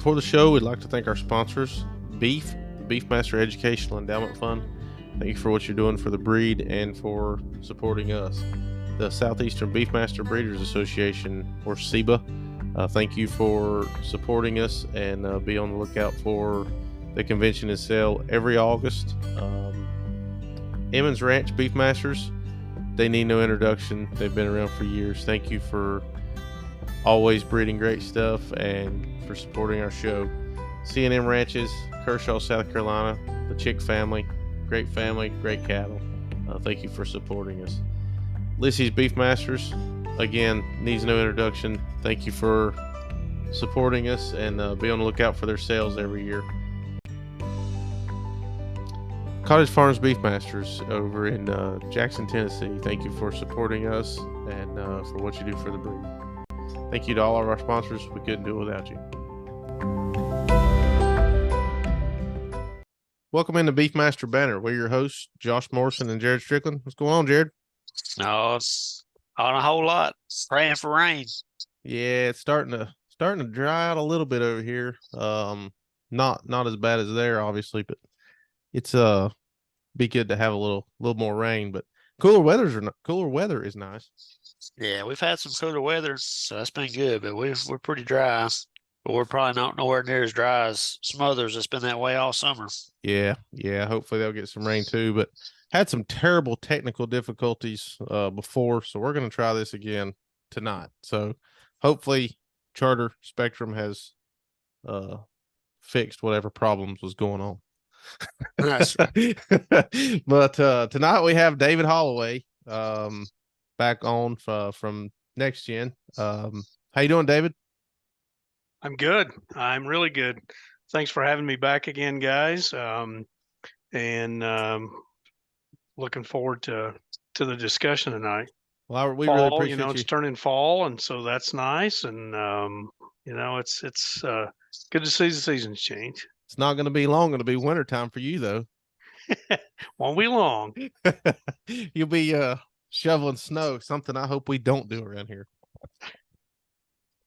Before the show, we'd like to thank our sponsors, Beef, Beefmaster Educational Endowment Fund. Thank you for what you're doing for the breed and for supporting us. The Southeastern Beefmaster Breeders Association, or SEBA, thank you for supporting us, and be on the lookout for the convention and sale every August. Emmons Ranch Beefmasters, they need no introduction. They've been around for years. Thank you for always breeding great stuff and for supporting our show. C&M Ranches, Kershaw, South Carolina, the Chick family, great cattle. Thank you for supporting us. Lissy's Beefmasters, again, needs no introduction. Thank you for supporting us, and be on the lookout for their sales every year. Cottage Farms Beefmasters over in Jackson, Tennessee. Thank you for supporting us and for what you do for the breed. Thank you to all of our sponsors. We couldn't do it without you. Welcome into Beefmaster Banner. We're your hosts, Josh Morrison and Jared Strickland. What's going on, Jared? No, it's on a whole lot. Praying for rain. Yeah, it's starting to dry out a little bit over here. Not as bad as there, obviously, but it's be good to have a little more rain. But cooler weather is nice. Yeah, we've had some cooler weather, so that's been good. But we're pretty dry. But we're probably not nowhere near as dry as some others. It's been that way all summer. Yeah. Hopefully they'll get some rain too. But had some terrible technical difficulties before, so we're going to try this again tonight. So hopefully Charter Spectrum has fixed whatever problems was going on. That's right. But tonight we have David Holloway back on from Next Gen. How you doing, David? I'm good. I'm really good. Thanks for having me back again, guys. Looking forward to the discussion tonight. Well, we fall, really appreciate you. It's turning fall, and so that's nice. And it's good to see the seasons change. It's not going to be long. It'll be wintertime for you, though. Won't be long. You'll be shoveling snow, something I hope we don't do around here.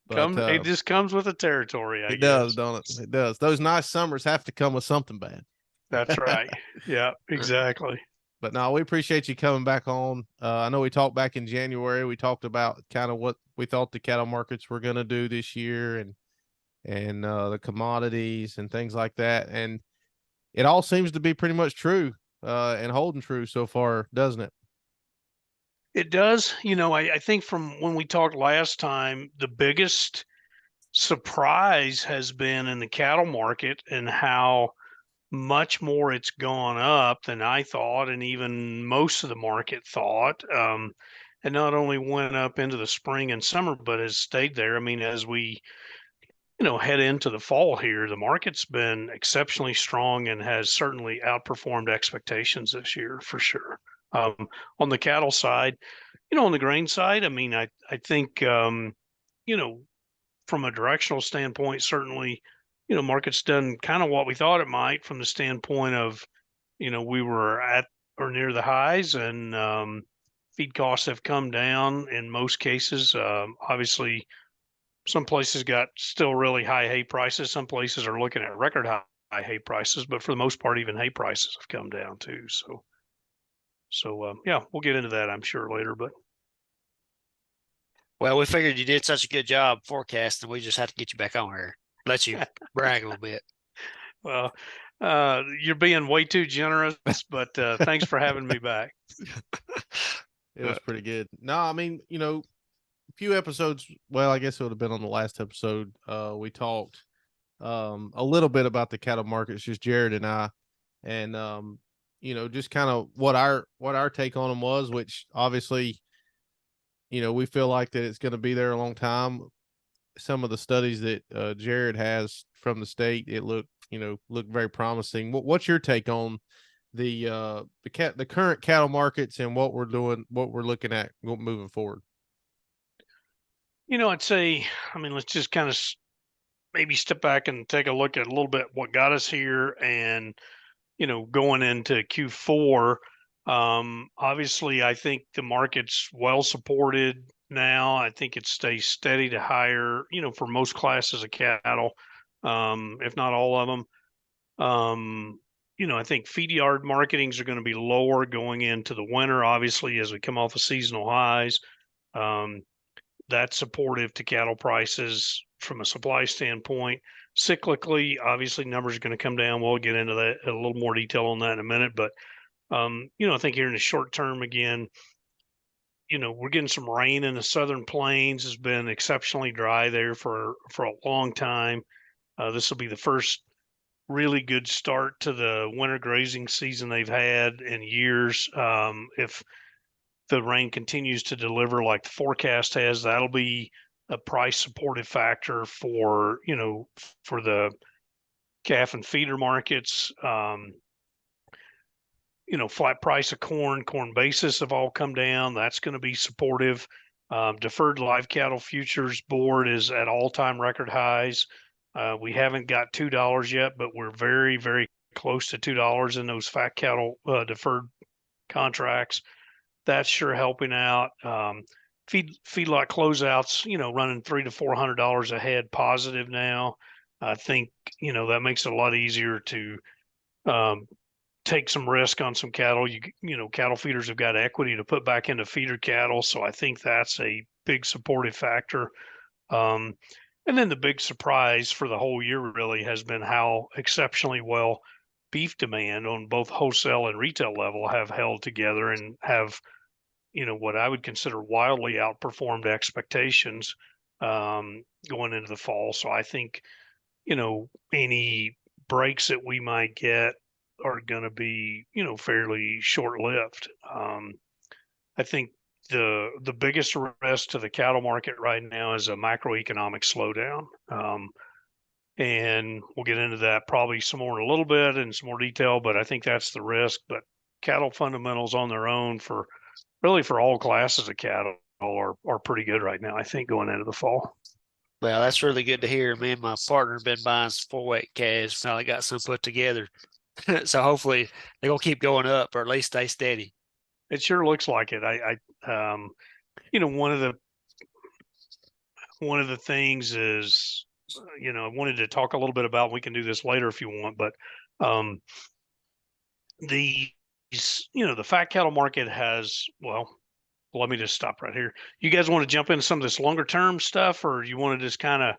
But, it just comes with the territory, I guess. It does, don't it? It does. Those nice summers have to come with something bad. That's right. Yeah, exactly. But no, we appreciate you coming back on. I know we talked back in January. We talked about kind of what we thought the cattle markets were going to do this year and the commodities and things like that. And it all seems to be pretty much true and holding true so far, doesn't it? It does. I think from when we talked last time, the biggest surprise has been in the cattle market and how much more it's gone up than I thought, and even most of the market thought. And not only went up into the spring and summer, but has stayed there. I mean, as we head into the fall here, the market's been exceptionally strong and has certainly outperformed expectations this year for sure. On the cattle side, on the grain side, I mean, I think, from a directional standpoint, certainly, market's done kind of what we thought it might from the standpoint of, we were at or near the highs, and feed costs have come down in most cases. Obviously, some places got still really high hay prices. Some places are looking at record high hay prices, but for the most part, even hay prices have come down too. So yeah, we'll get into that, I'm sure, later. But well, we figured you did such a good job forecasting. We just had to get you back on here, let you brag a little bit. Well, you're being way too generous, but thanks for having me back. It was pretty good. No, I mean, a few episodes. Well, I guess it would have been on the last episode. We talked a little bit about the cattle markets, just Jared and I, and just kind of what our take on them was, which obviously, we feel like that it's going to be there a long time. Some of the studies that Jared has from the state, it look very promising. What's your take on the current cattle markets and what we're looking at moving forward? I'd say, let's just kind of maybe step back and take a look at a little bit what got us here, and going into Q4. Obviously, I think the market's well supported now. I think it stays steady to higher, for most classes of cattle. if not all of them. I think feed yard marketings are going to be lower going into the winter, obviously, as we come off of seasonal highs. That's supportive to cattle prices from a supply standpoint. Cyclically, obviously, numbers are going to come down. We'll get into that a little more detail on that in a minute. But, I think here in the short term, again, we're getting some rain in the southern plains. Has been exceptionally dry there for a long time. This will be the first really good start to the winter grazing season they've had in years. If the rain continues to deliver like the forecast has, that'll be a price supportive factor for the calf and feeder markets. Flat price of corn basis have all come down. That's going to be supportive. Deferred live cattle futures board is at all-time record highs. We haven't got $2 yet, but we're very, very close to $2 in those fat cattle deferred contracts. That's sure helping out. Feedlot closeouts, running $300 to $400 a head positive now. I think that makes it a lot easier to take some risk on some cattle. Cattle feeders have got equity to put back into feeder cattle, so I think that's a big supportive factor. And then the big surprise for the whole year really has been how exceptionally well beef demand on both wholesale and retail level have held together and have, what I would consider wildly outperformed expectations going into the fall. So I think, any breaks that we might get are going to be, fairly short-lived. I think the biggest risk to the cattle market right now is a macroeconomic slowdown. And we'll get into that probably some more in a little bit in some more detail, but I think that's the risk. But cattle fundamentals on their own for all classes of cattle are pretty good right now, I think, going into the fall. Well, that's really good to hear. Me and my partner have been buying some 4-weight calves. Finally got some put together. So hopefully they're going to keep going up or at least stay steady. It sure looks like it. One of the things is, I wanted to talk a little bit about, we can do this later if you want, but the fat cattle market has, well, let me just stop right here. You guys want to jump into some of this longer term stuff, or you want to just kind of,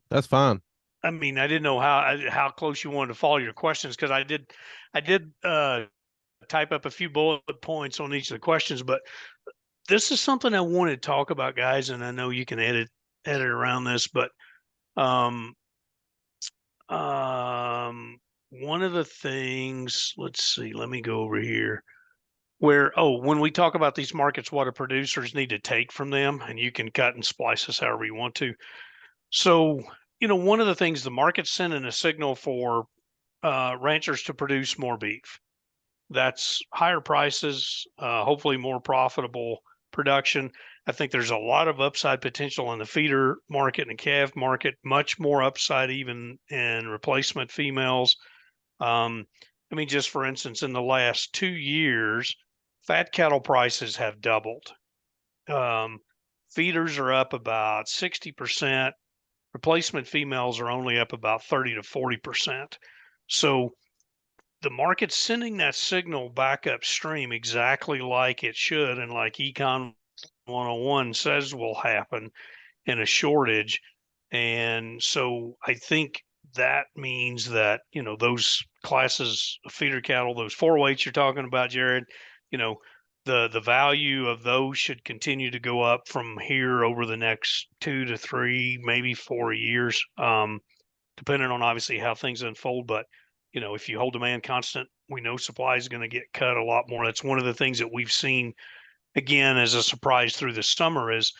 That's fine. I mean, I didn't know how close you wanted to follow your questions, because I did type up a few bullet points on each of the questions, but this is something I want to talk about, guys, and I know you can edit around this, but one of the things, let's see, let me go over here when we talk about these markets, what do producers need to take from them, and you can cut and splice this however you want to. So, one of the things, the market's sending a signal for ranchers to produce more beef. That's higher prices, hopefully more profitable production. I think there's a lot of upside potential in the feeder market and the calf market, much more upside even in replacement females. Just for instance, in the last 2 years, fat cattle prices have doubled. Feeders are up about 60%. Replacement females are only up about 30 to 40%. So the market's sending that signal back upstream exactly like it should, and like Econ 101 says will happen in a shortage. And so I think that means that, those classes of feeder cattle, those 4-weights you're talking about, Jared, the value of those should continue to go up from here over the next 2 to 3, maybe 4 years, depending on obviously how things unfold. But if you hold demand constant, we know supply is going to get cut a lot more. That's one of the things that we've seen, again, as a surprise through the summer, is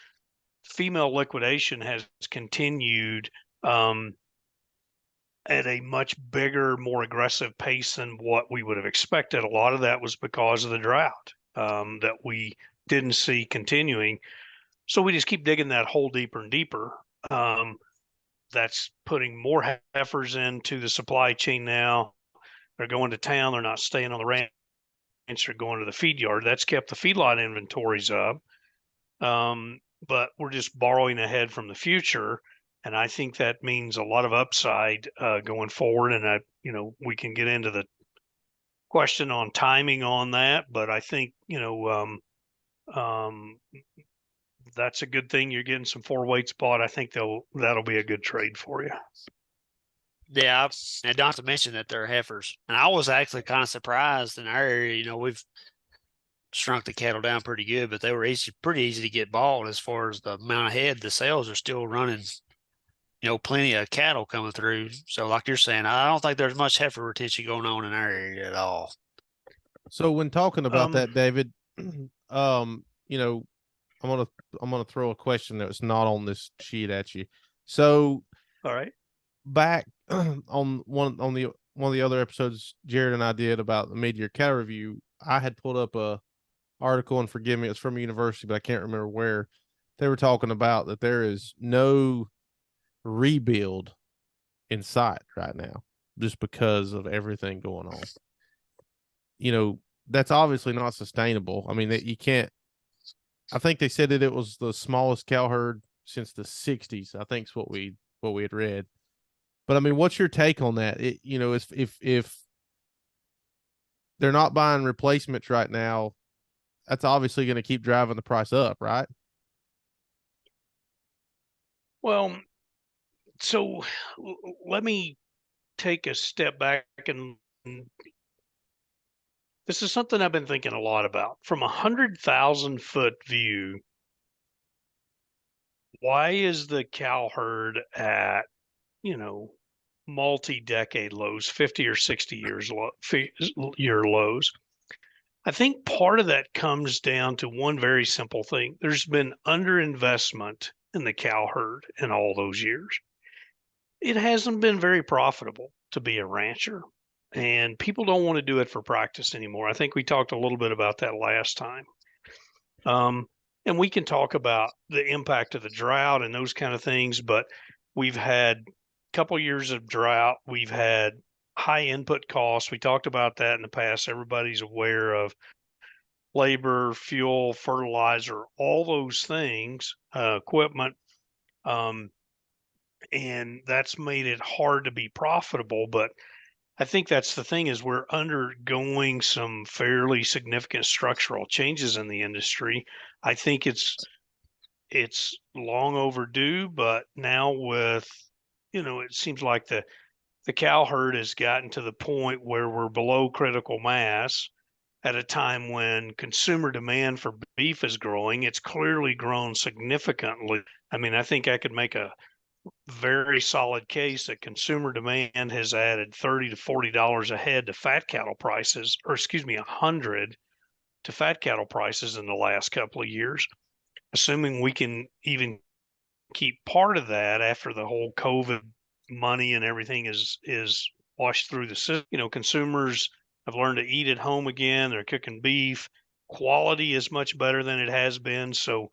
female liquidation has continued at a much bigger, more aggressive pace than what we would have expected. A lot of that was because of the drought that we didn't see continuing. So we just keep digging that hole deeper and deeper. That's putting more heifers into the supply chain now. They're going to town. They're not staying on the ranch. They're going to the feed yard. That's kept the feedlot inventories up. But we're just borrowing ahead from the future. And I think that means a lot of upside going forward. And we can get into the question on timing on that, but I think that's a good thing. You're getting some 4 weight spot. I think that'll be a good trade for you. Yeah, and not to mention that they're heifers. And I was actually kind of surprised in our area. We've shrunk the cattle down pretty good, but they were pretty easy to get bought as far as the amount of head. The sales are still running, plenty of cattle coming through. So like you're saying, I don't think there's much heifer retention going on in our area at all. So when talking about that, David, I'm gonna throw a question that's not on this sheet at you. So, all right, back on one of the other episodes Jared and I did about the mid-year cattle review, I had pulled up a article, and forgive me, it's from a university, but I can't remember where. They were talking about that there is no rebuild in sight right now, just because of everything going on. That's obviously not sustainable. I mean, that you can't. I think they said that it was the smallest cow herd since the 60s. I think is what we had read. But I mean, what's your take on that? If they're not buying replacements right now, that's obviously going to keep driving the price up, right? Well, so let me take a step back, and this is something I've been thinking a lot about. From 100,000-foot view, why is the cow herd at, multi-decade lows, 50 or 60 year lows? I think part of that comes down to one very simple thing. There's been underinvestment in the cow herd in all those years. It hasn't been very profitable to be a rancher, and people don't want to do it for practice anymore. I think we talked a little bit about that last time. And we can talk about the impact of the drought and those kind of things, but we've had a couple years of drought. We've had high input costs. We talked about that in the past. Everybody's aware of labor, fuel, fertilizer, all those things, equipment. And that's made it hard to be profitable. But I think that's the thing, is we're undergoing some fairly significant structural changes in the industry. I think it's long overdue, but now with, it seems like the cow herd has gotten to the point where we're below critical mass at a time when consumer demand for beef is growing. It's clearly grown significantly. I mean, I think I could make a very solid case that consumer demand has added $30 to $40 a head to fat cattle prices, or excuse me, 100 to fat cattle prices in the last couple of years. Assuming we can even keep part of that after the whole COVID money and everything is washed through the system. Consumers have learned to eat at home again. They're cooking beef. Quality is much better than it has been. So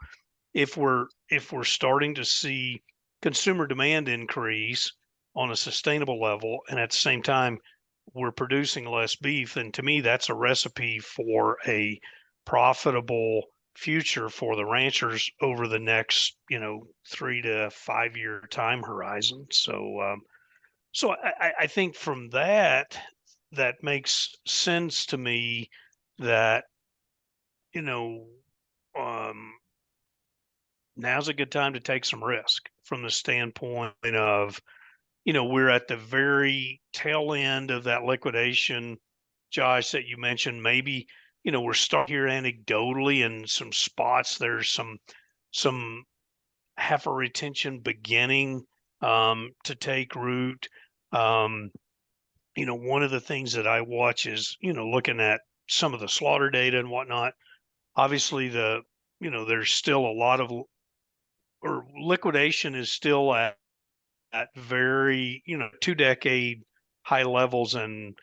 if we're starting to see consumer demand increase on a sustainable level, and at the same time we're producing less beef, then to me that's a recipe for a profitable future for the ranchers over the next 3 to 5 year time horizon. So I think from that makes sense to me, that now's a good time to take some risk from the standpoint of, we're at the very tail end of that liquidation, Josh, that you mentioned. Maybe, we're starting here anecdotally in some spots. There's some heifer retention beginning to take root. One of the things that I watch is, looking at some of the slaughter data and whatnot. Obviously, there's still a lot of, or liquidation is still at very 2-decade high levels, and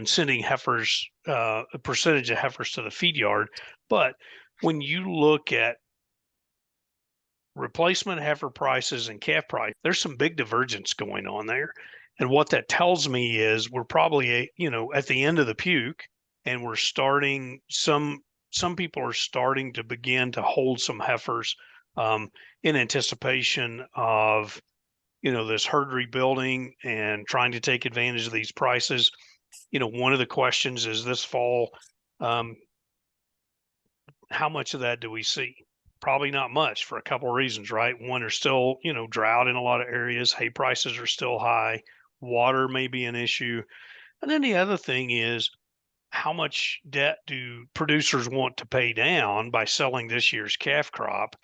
sending heifers, a percentage of heifers to the feed yard. But when you look at replacement heifer prices and calf price, there's some big divergence going on there. And what that tells me is we're probably at the end of the puke, and we're starting, some people are starting to begin to hold some heifers in anticipation of this herd rebuilding and trying to take advantage of these prices. One of the questions is this fall, how much of that do we see? Probably not much for a couple of reasons, right? One, there's still, drought in a lot of areas. Hay prices are still high. Water may be an issue. And then the other thing is, how much debt do producers want to pay down by selling this year's calf crop?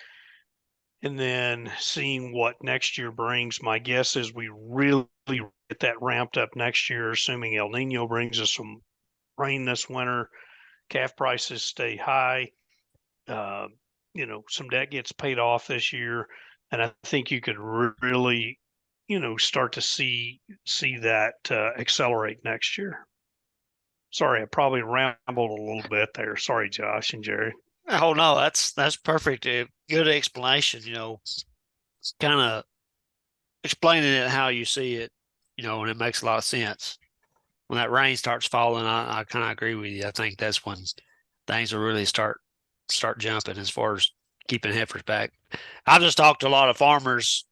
And then seeing what next year brings. My guess is we really get that ramped up next year, assuming El Nino brings us some rain this winter, calf prices stay high, uh, some debt gets paid off this year, and I think you could really, start to see that accelerate next year. Sorry, I probably rambled a little bit there. Sorry, Josh and Jerry. Oh no, that's perfect. Good explanation. Kind of explaining it how you see it. And it makes a lot of sense. When that rain starts falling, I kind of agree with you. I think that's when things will really start jumping as far as keeping heifers back. I've just talked to a lot of farmers,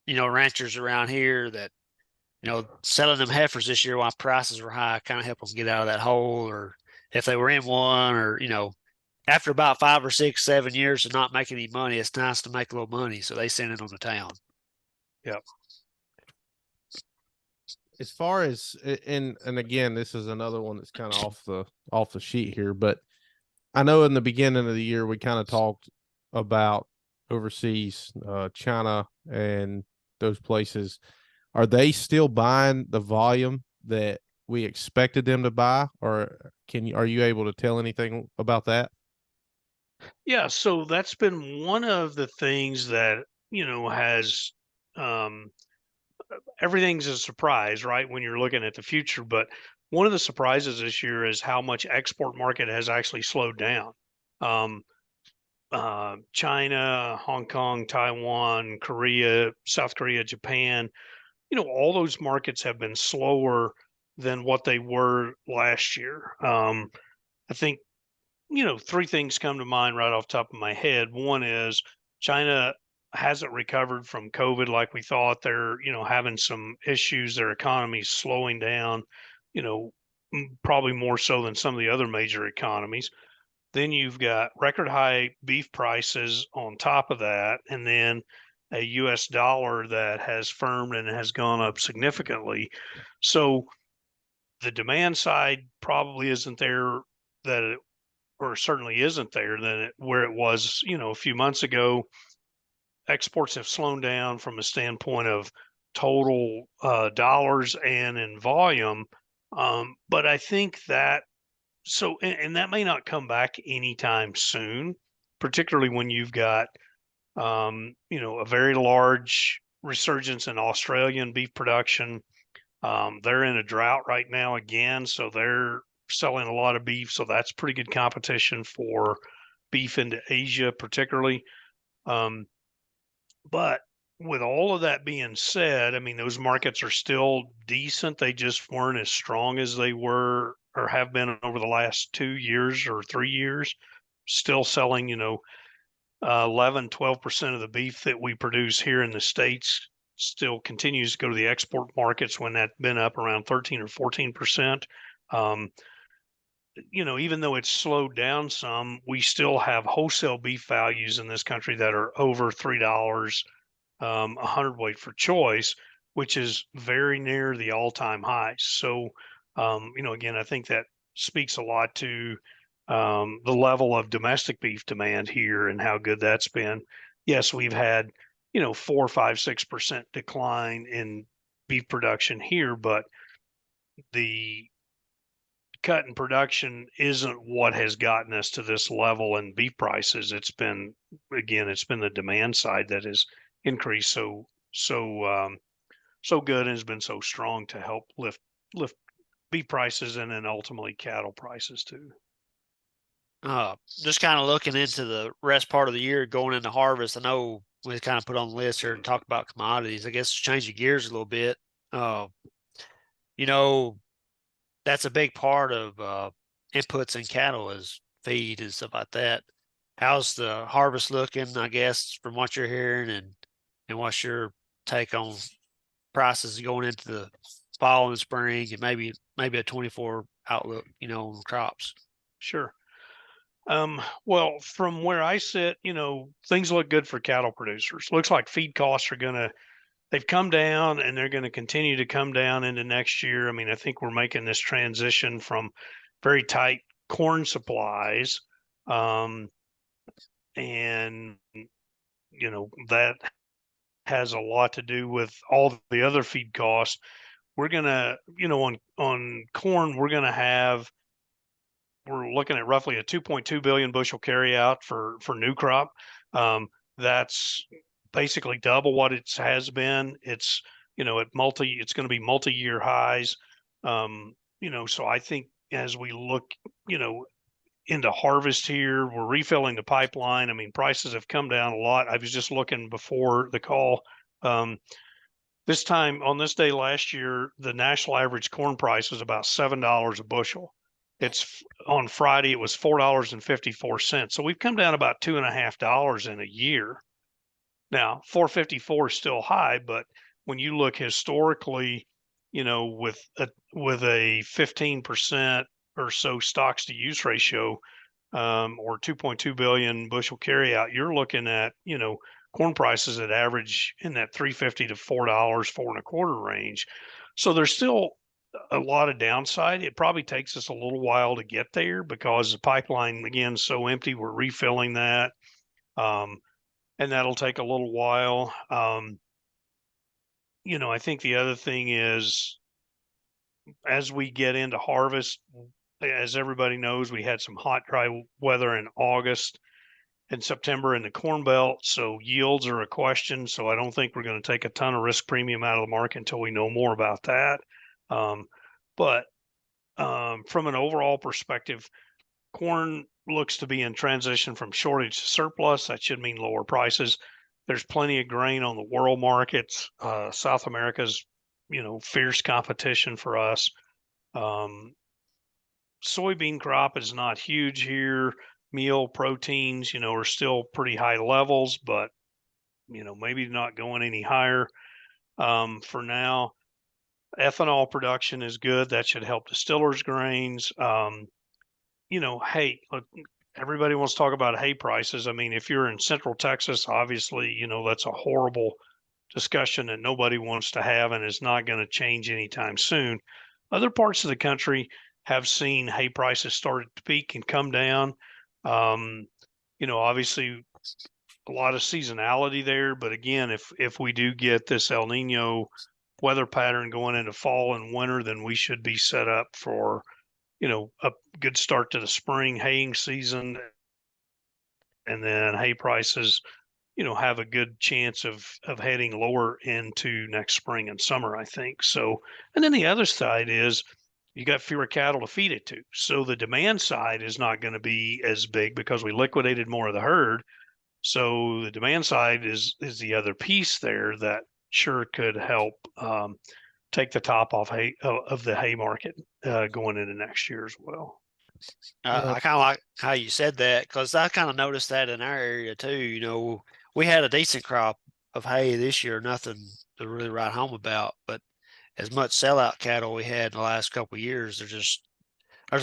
ranchers around here that, selling them heifers this year while prices were high, kind of help them get out of that hole, or if they were in one, or, after about 5 or 6, 7 years of not making any money, it's nice to make a little money. So they send it on to town. Yep. As far as, and again, this is another one that's kind of off the sheet here, but I know in the beginning of the year, we kind of talked about overseas, China and those places. Are they still buying the volume that we expected them to buy, or are you able to tell anything about that? Yeah, so that's been one of the things that, has um, everything's a surprise, right? When you're looking at the future. But one of the surprises this year is how much export market has actually slowed down. Um, China, Hong Kong, Taiwan, Korea, South Korea, Japan, all those markets have been slower than what they were last year. I think, three things come to mind right off the top of my head. One is China hasn't recovered from COVID like we thought. They're, having some issues. Their economy's slowing down, you know, probably more so than some of the other major economies. Then you've got record high beef prices on top of that, and then a US dollar that has firmed and has gone up significantly. So the demand side probably isn't there that it, or certainly isn't there than where it was, a few months ago. Exports have slowed down from a standpoint of total dollars and in volume. But I think that and that may not come back anytime soon, particularly when you've got, a very large resurgence in Australian beef production. They're in a drought right now again, so they're selling a lot of beef. So that's pretty good competition for beef into Asia, particularly. But with all of that being said, I mean, those markets are still decent. They just weren't as strong as they were or have been over the last 2 years or 3 years. Still selling, 11, 12% of the beef that we produce here in the States still continues to go to the export markets when that's been up around 13 or 14%. Even though it's slowed down some, we still have wholesale beef values in this country that are over $3 a hundredweight for choice, which is very near the all-time highs. So, again, I think that speaks a lot to the level of domestic beef demand here and how good that's been. Yes, we've had 4, 5, 6% decline in beef production here, but the cut in production isn't what has gotten us to this level in beef prices. It's been the demand side that has increased so good and has been so strong to help lift beef prices and then ultimately cattle prices too. Just kind of looking into the rest part of the year going into harvest. I know we kind of put on the list here and talk about commodities. I guess changing gears a little bit. You know, that's a big part of inputs in cattle is feed and stuff like that. How's the harvest looking, I guess, from what you're hearing, and what's your take on prices going into the fall and spring, and maybe a 24 outlook, on crops. Sure. Well, from where I sit, things look good for cattle producers. Looks like feed costs they've come down and they're going to continue to come down into next year. I mean, I think we're making this transition from very tight corn supplies. And, that has a lot to do with all the other feed costs. We're going to, on corn, we're looking at roughly a 2.2 billion bushel carryout for new crop. That's basically double what it has been. It's it's going to be multi-year highs. So I think as we look, into harvest here, we're refilling the pipeline. I mean, prices have come down a lot. I was just looking before the call. This time on this day last year, the national average corn price was about $7 a bushel. It's on Friday, it was $4.54. So we've come down about $2.50 in a year. Now, 454 is still high, but when you look historically, with a 15% or so stocks to use ratio, or 2.2 billion bushel carryout, you're looking at, corn prices that average in that $3.50 to $4, $4.25 range. So there's still a lot of downside. It probably takes us a little while to get there because the pipeline, again, is so empty. We're refilling that. And that'll take a little while. I think the other thing is as we get into harvest, as everybody knows, we had some hot, dry weather in August and September in the Corn Belt. So yields are a question. So I don't think we're going to take a ton of risk premium out of the market until we know more about that. But from an overall perspective, corn looks to be in transition from shortage to surplus. That should mean lower prices. There's plenty of grain on the world markets. South America's, fierce competition for us. Soybean crop is not huge here. Meal proteins, are still pretty high levels, but, maybe not going any higher for now. Ethanol production is good. That should help distillers' grains. Hay, look, everybody wants to talk about hay prices. I mean, if you're in Central Texas, obviously, that's a horrible discussion that nobody wants to have and is not going to change anytime soon. Other parts of the country have seen hay prices started to peak and come down. Obviously a lot of seasonality there, but again, if we do get this El Nino weather pattern going into fall and winter, then we should be set up for, a good start to the spring haying season. And then hay prices, have a good chance of heading lower into next spring and summer, I think. So, and then the other side is you got fewer cattle to feed it to. So the demand side is not going to be as big because we liquidated more of the herd. So the demand side is the other piece there that sure could help take the top off of the hay market going into next year as well. I kind of like how you said that because I kind of noticed that in our area too. We had a decent crop of hay this year, nothing to really write home about, but as much sellout cattle we had in the last couple of years, there's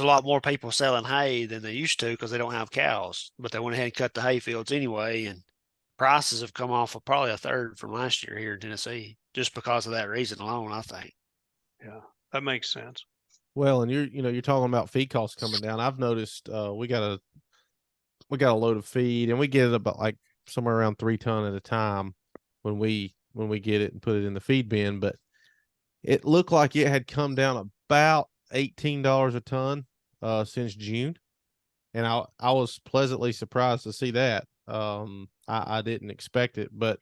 a lot more people selling hay than they used to because they don't have cows, but they went ahead and cut the hay fields anyway. And prices have come off of probably a third from last year here in Tennessee, just because of that reason alone, I think. Yeah, that makes sense. Well, and you're talking about feed costs coming down. I've noticed we got a load of feed and we get it about like somewhere around 3 ton at a time when we get it and put it in the feed bin, but it looked like it had come down about $18 a ton since June. And I was pleasantly surprised to see that. I didn't expect it, but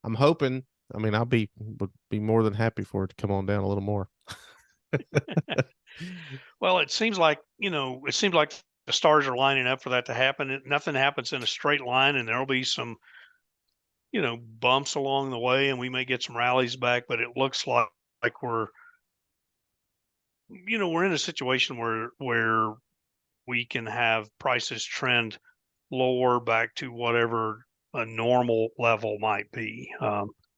I'm hoping, I mean, would be more than happy for it to come on down a little more. Well, it seems like the stars are lining up for that to happen. Nothing happens in a straight line, and there'll be some, bumps along the way, and we may get some rallies back. But it looks like we're in a situation where we can have prices trend lower back to whatever a normal level might be.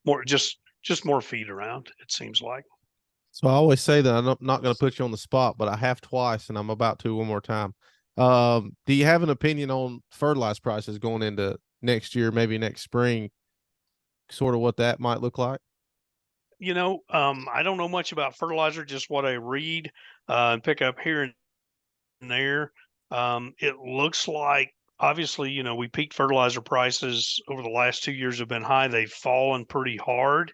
More just just more feed around, it seems like. So I always say that I'm not going to put you on the spot, but I have twice, and I'm about to one more time. Do you have an opinion on fertilizer prices going into next year, maybe next spring, sort of what that might look like? I don't know much about fertilizer, just what I read and pick up here and there. It looks like, obviously, we peaked fertilizer prices over the last 2 years have been high. They've fallen pretty hard.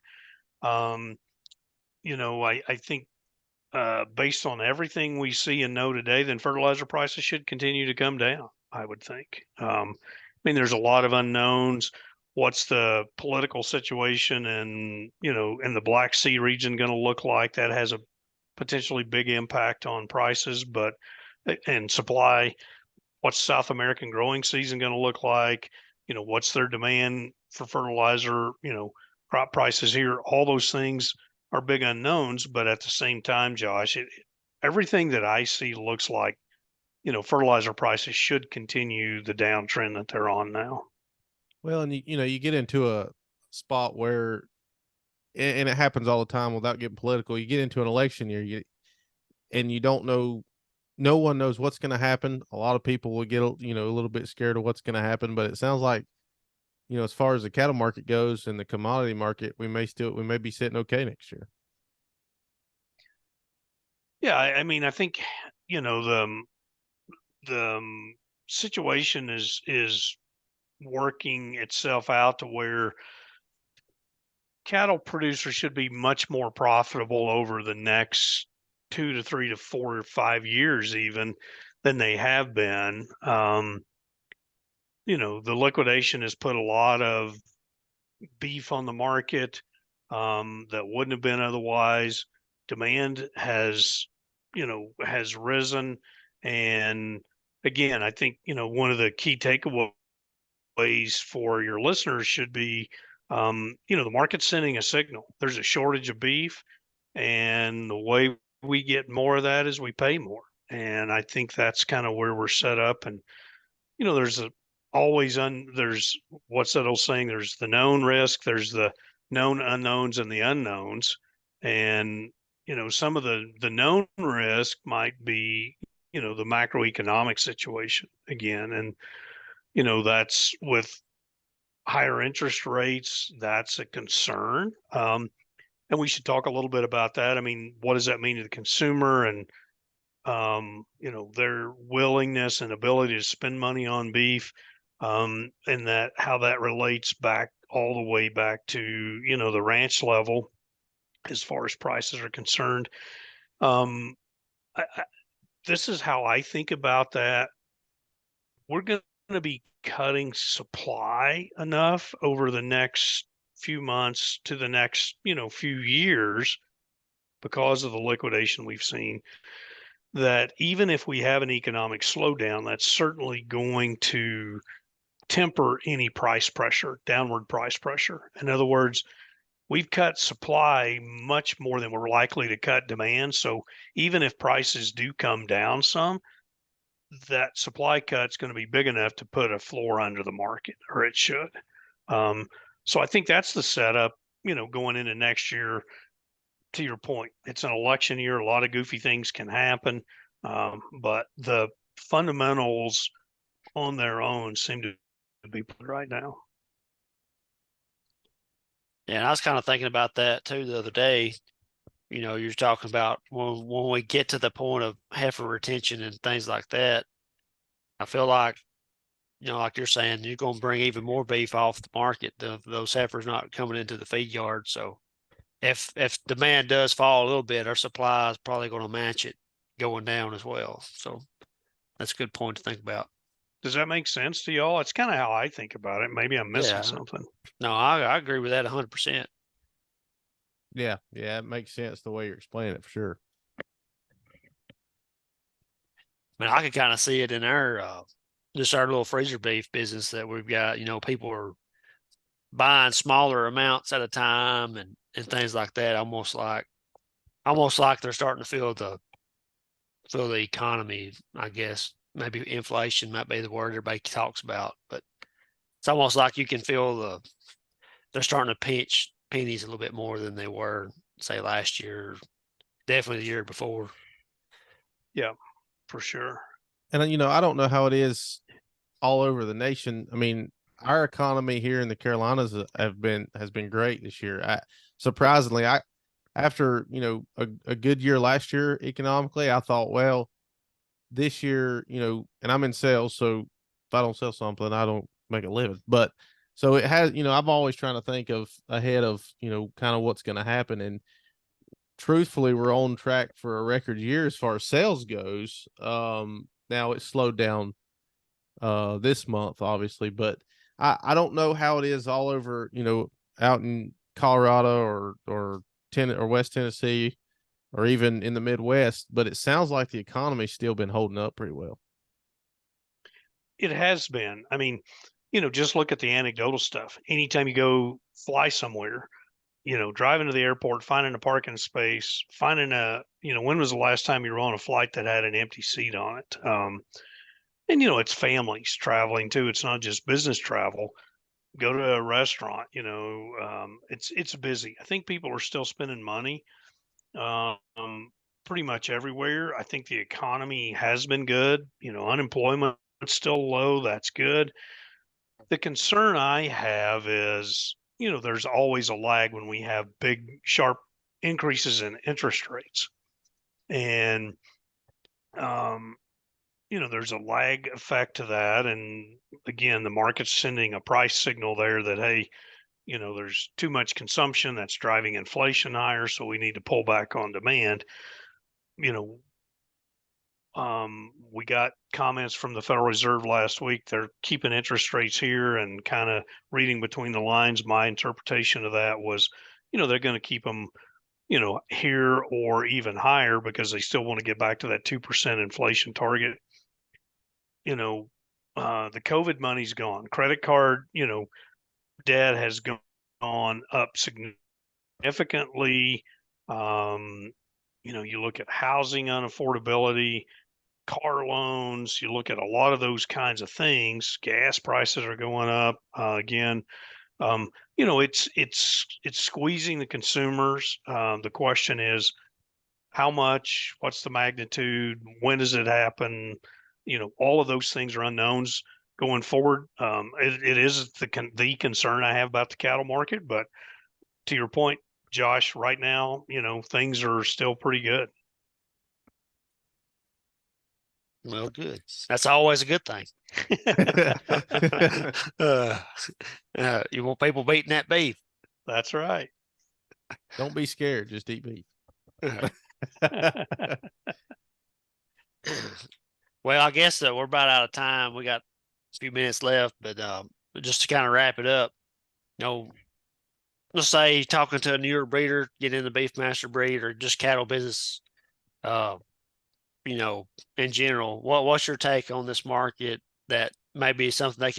Um, I think based on everything we see and know today, then fertilizer prices should continue to come down, I would think. I mean, there's a lot of unknowns. What's the political situation and, in the Black Sea region going to look like? That has a potentially big impact on prices, but and supply. What's South American growing season going to look like? What's their demand for fertilizer? Crop prices here, all those things are big unknowns. But at the same time, Josh, everything that I see looks like, fertilizer prices should continue the downtrend that they're on now. Well, and you get into a spot where, and it happens all the time without getting political. You get into an election year, and you don't know, no one knows what's going to happen. A lot of people will get, a little bit scared of what's going to happen, but it sounds like, as far as the cattle market goes and the commodity market, we may be sitting okay next year. Yeah, I mean, I think, the situation is working itself out to where cattle producers should be much more profitable over the next 2 to 3 to 4 or 5 years even than they have been. The liquidation has put a lot of beef on the market that wouldn't have been otherwise. Demand has risen. And again, I think, one of the key takeaways for your listeners should be, the market's sending a signal. There's a shortage of beef, and the way we get more of that is we pay more. And I think that's kind of where we're set up. And there's there's what's that old saying? There's the known risk, there's the known unknowns, and the unknowns. And some of the known risk might be the macroeconomic situation again, and that's with higher interest rates. That's a concern. And we should talk a little bit about that. I mean, what does that mean to the consumer, and their willingness and ability to spend money on beef, and that how that relates back all the way back to the ranch level as far as prices are concerned. Um, this is how I think about that. We're going to be cutting supply enough over the next few months to the next few years because of the liquidation we've seen, that even if we have an economic slowdown, that's certainly going to temper any price pressure, downward price pressure. In other words, we've cut supply much more than we're likely to cut demand. So even if prices do come down some, that supply cut's going to be big enough to put a floor under the market, or it should. So I think that's the setup, going into next year. To your point, it's an election year. A lot of goofy things can happen, but the fundamentals on their own seem to be right now. Yeah, and I was kind of thinking about that too the other day. You're talking about when we get to the point of heifer retention and things like that. I feel like, like you're saying, you're going to bring even more beef off the market. Those heifers not coming into the feed yard. So if demand does fall a little bit, our supply is probably going to match it going down as well. So that's a good point to think about. Does that make sense to y'all? It's kind of how I think about it. Maybe I'm missing something. No, I agree with that 100%. Yeah, it makes sense the way you're explaining it for sure. I mean, I can kind of see it in our just our little freezer beef business that we've got. People are buying smaller amounts at a time and things like that. Almost like they're starting to feel the economy. I guess maybe inflation might be the word everybody talks about, but it's almost like you can feel they're starting to pinch pennies a little bit more than they were, say, last year, definitely the year before. Yeah, for sure. And I don't know how it is all over the nation. I mean, our economy here in the Carolinas has been great this year. Surprisingly, after a good year last year economically, I thought, well, this year, and I'm in sales, so if I don't sell something, I don't make a living. But so it has, I'm always trying to think of ahead of, kind of what's going to happen. And truthfully, we're on track for a record year as far as sales goes. Now it's slowed down this month, obviously, but I don't know how it is all over, out in Colorado or West Tennessee or even in the Midwest, but it sounds like the economy's still been holding up pretty well. It has been. I mean, just look at the anecdotal stuff. Anytime you go fly somewhere, driving to the airport, finding a parking space, finding when was the last time you were on a flight that had an empty seat on it? And it's families traveling too. It's not just business travel. Go to a restaurant, it's busy. I think people are still spending money, pretty much everywhere. I think the economy has been good. Unemployment still low. That's good. The concern I have is, there's always a lag when we have big, sharp increases in interest rates. And, um, there's a lag effect to that. And again, the market's sending a price signal there that, hey, there's too much consumption that's driving inflation higher. So we need to pull back on demand. You know, we got comments from the Federal Reserve last week. They're keeping interest rates here, and kind of reading between the lines, my interpretation of that was, they're going to keep them, here or even higher because they still want to get back to that 2% inflation target. The COVID money's gone. Credit card, debt has gone up significantly. You look at housing unaffordability, car loans, you look at a lot of those kinds of things. Gas prices are going up again. It's squeezing the consumers. The question is how much, what's the magnitude, when does it happen? All of those things are unknowns going forward. It is the concern I have about the cattle market, but to your point, Josh, right now, things are still pretty good. Well, good. That's always a good thing. You want people beating that beef. That's right. Don't be scared. Just eat beef. Well, I guess we're about out of time. We got a few minutes left, but just to kind of wrap it up, let's say talking to a newer breeder, get in the beef master breed or just cattle business, in general, what's your take on this market that maybe something they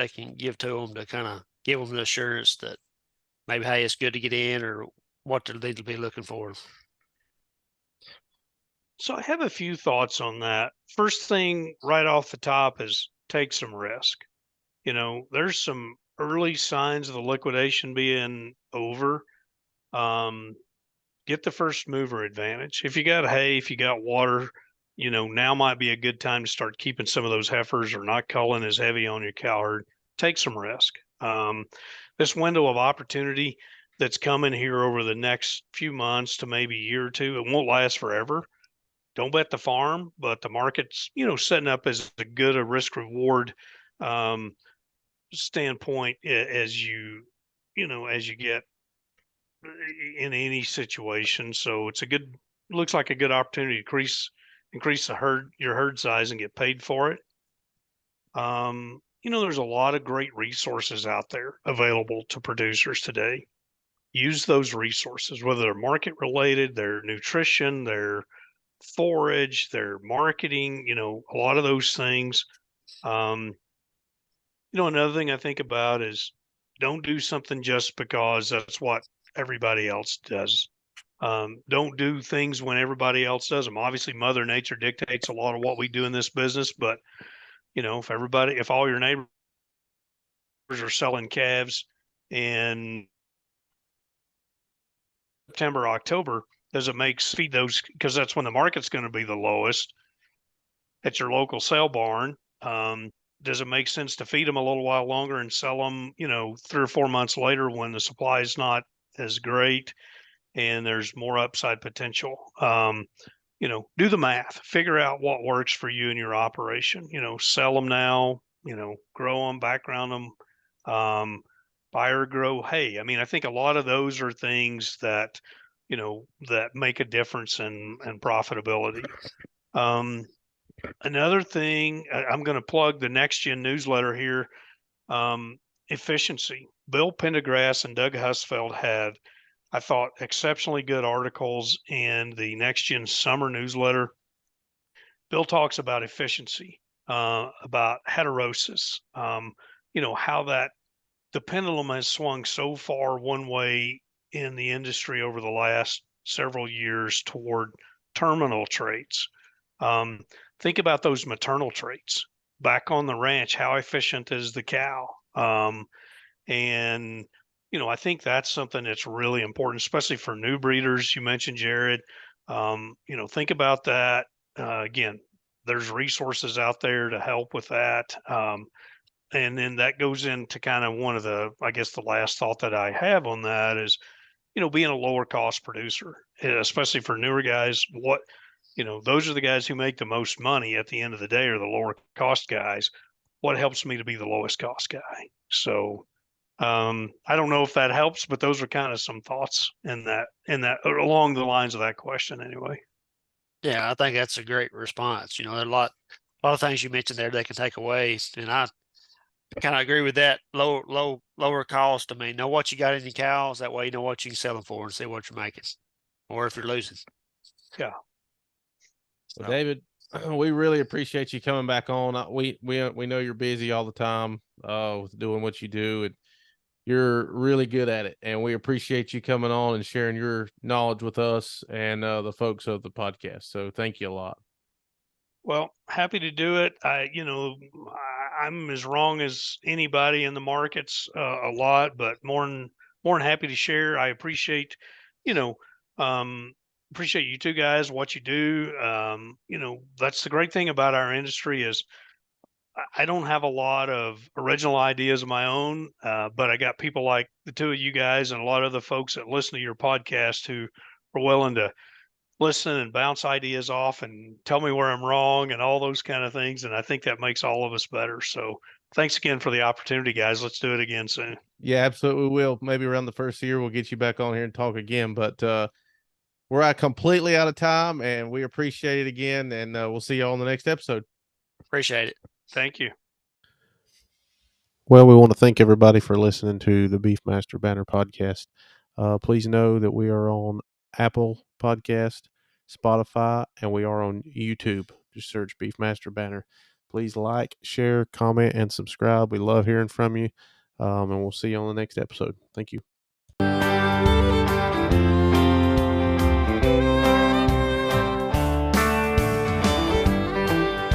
can give to them to kind of give them the assurance that maybe, hey, it's good to get in, or what do they need to be looking for? So I have a few thoughts on that. First thing right off the top is take some risk. There's some early signs of the liquidation being over. Get the first mover advantage. If you got hay, if you got water, now might be a good time to start keeping some of those heifers or not culling as heavy on your cow herd. Take some risk. This window of opportunity that's coming here over the next few months to maybe a year or two, it won't last forever. Don't bet the farm, but the market's, setting up as a good a risk reward standpoint as you get in any situation. So it's looks like a good opportunity to increase your herd size and get paid for it. There's a lot of great resources out there available to producers today. Use those resources, whether they're market related, their nutrition, their forage, their marketing, a lot of those things. Another thing I think about is don't do something just because that's what everybody else does. Don't do things when everybody else does them. Obviously, Mother Nature dictates a lot of what we do in this business, but if all your neighbors are selling calves and September, October, does it make feed those, because that's when the market's going to be the lowest at your local sale barn? Does it make sense to feed them a little while longer and sell them, 3 or 4 months later when the supply is not as great and there's more upside potential? Do the math, figure out what works for you and your operation. Sell them now, grow them, background them, buy or grow hay. I mean, I think a lot of those are things that, that make a difference in profitability. Another thing, I'm going to plug the Next Gen newsletter here. Efficiency. Bill Pendergrass and Doug Husfeld had, I thought, exceptionally good articles in the Next Gen summer newsletter. Bill talks about efficiency, about heterosis, how that the pendulum has swung so far one way in the industry over the last several years toward terminal traits. Think about those maternal traits. Back on the ranch, how efficient is the cow? And I think that's something that's really important, especially for new breeders. You mentioned Jared. Think about that. Again, there's resources out there to help with that. And then that goes into kind of one of the, I guess, the last thought that I have on that is, being a lower cost producer, especially for newer guys. Those are the guys who make the most money at the end of the day, are the lower cost guys. What helps me to be the lowest cost guy? So, I don't know if that helps, but those are kind of some thoughts in that along the lines of that question anyway. Yeah, I think that's a great response. There are a lot of things you mentioned there they can take away, and I kind of agree with that. Lower cost. I mean, know what you got in your cows. That way, you know what you can sell them for and see what you're making, or if you're losing. Yeah. Well, David, we really appreciate you coming back on. We know you're busy all the time with doing what you do, and you're really good at it. And we appreciate you coming on and sharing your knowledge with us and the folks of the podcast. So thank you a lot. Well, happy to do it. I'm as wrong as anybody in the markets a lot, but more than happy to share. I appreciate, appreciate you two guys, what you do. That's the great thing about our industry is I don't have a lot of original ideas of my own, but I got people like the two of you guys and a lot of the folks that listen to your podcast who are willing to listen and bounce ideas off and tell me where I'm wrong and all those kind of things. And I think that makes all of us better. So thanks again for the opportunity, guys. Let's do it again soon. Yeah, absolutely. Will. Maybe around the first year, we'll get you back on here and talk again. But we're completely out of time, and we appreciate it again. And we'll see you all in the next episode. Appreciate it. Thank you. Well, we want to thank everybody for listening to the Beefmaster Banner podcast. Please know that we are on Apple Podcast, Spotify, and we are on YouTube. Just search Beefmaster Banner. Please like, share, comment, and subscribe. We love hearing from you, and we'll see you on the next episode. Thank you.